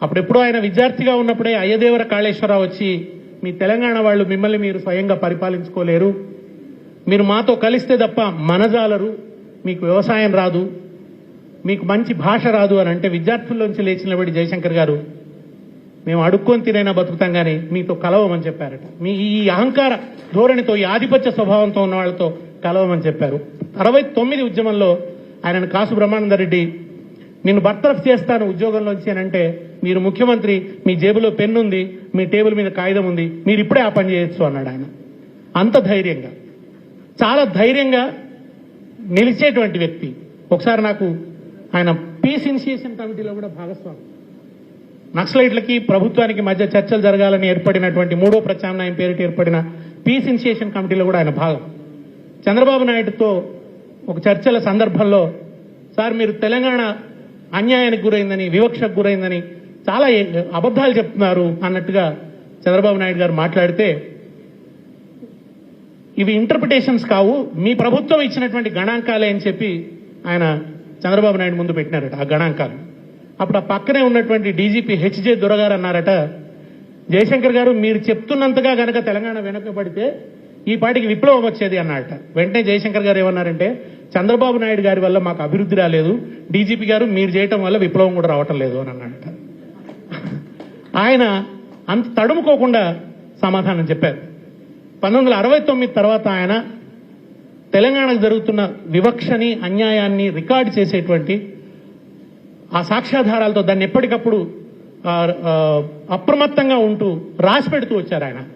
అప్పుడెప్పుడో ఆయన విద్యార్థిగా ఉన్నప్పుడే అయ్యదేవర కాళేశ్వరరావు వచ్చి మీ తెలంగాణ వాళ్ళు మిమ్మల్ని మీరు స్వయంగా పరిపాలించుకోలేరు, మీరు మాతో కలిస్తే తప్ప మనజాలరు, మీకు వ్యవసాయం రాదు, మీకు మంచి భాష రాదు అని అంటే విద్యార్థుల్లోంచి లేచి నిలబడి జయశంకర్ గారు మేము అడుక్కొని తినైనా బతుకుతాం కానీ మీతో కలవమని చెప్పారట. మీ ఈ అహంకార ధోరణితో, ఈ ఆధిపత్య స్వభావంతో ఉన్న వాళ్ళతో కలవమని చెప్పారు. 69 ఉద్యమంలో ఆయనను కాసు బ్రహ్మానందరెడ్డి నిన్ను బర్తరఫ్ చేస్తాను ఉద్యోగంలోంచి అని అంటే, మీరు ముఖ్యమంత్రి, మీ జేబులో పెన్ను ఉంది, మీ టేబుల్ మీద కాగితం ఉంది, మీరు ఇప్పుడే ఆ పని చేయొచ్చు అన్నాడు ఆయన. అంత ధైర్యంగా, చాలా ధైర్యంగా నిలిచేటువంటి వ్యక్తి. ఒకసారి నాకు ఆయన పీస్ ఇనిషియేషన్ కమిటీలో కూడా భాగస్వామి. నక్సలైట్లకి ప్రభుత్వానికి మధ్య చర్చలు జరగాలని ఏర్పడినటువంటి 3వ ప్రత్యామ్నాయం పేరిట ఏర్పడిన పీస్ ఇనిషియేషన్ కమిటీలో కూడా ఆయన భాగం. చంద్రబాబు నాయుడుతో ఒక చర్చల సందర్భంలో, సార్ మీరు తెలంగాణ అన్యాయానికి గురైందని, వివక్షకు గురైందని చాలా అబద్ధాలు చెప్తున్నారు అన్నట్టుగా చంద్రబాబు నాయుడు గారు మాట్లాడితే, ఇవి ఇంటర్ప్రిటేషన్స్ కావు, మీ ప్రభుత్వం ఇచ్చినటువంటి గణాంకాలే అని చెప్పి ఆయన చంద్రబాబు నాయుడు ముందు పెట్టినారట ఆ గణాంకాలు. అప్పుడు ఆ పక్కనే ఉన్నటువంటి డీజీపీ హెచ్జే దొరగారు అన్నారట, జయశంకర్ గారు మీరు చెప్తున్నంతగా గనక తెలంగాణ వెనకబడితే ఈ పాటికి విప్లవం వచ్చేది అన్నారట. వెంటనే జయశంకర్ గారు ఏమన్నారంటే, చంద్రబాబు నాయుడు గారి వల్ల మాకు అభివృద్ధి రాలేదు, డీజీపీ గారు మీరు చేయటం వల్ల విప్లవం కూడా రావటం లేదు అని అన్నారట. ఆయన అంత తడుముకోకుండా సమాధానం చెప్పారు. 1969 తర్వాత ఆయన తెలంగాణకు జరుగుతున్న వివక్షని, అన్యాయాన్ని రికార్డు చేసేటువంటి ఆ సాక్ష్యాధారాలతో దాన్ని ఎప్పటికప్పుడు అప్రమత్తంగా ఉంటూ రాసి పెడుతూ వచ్చారు ఆయన.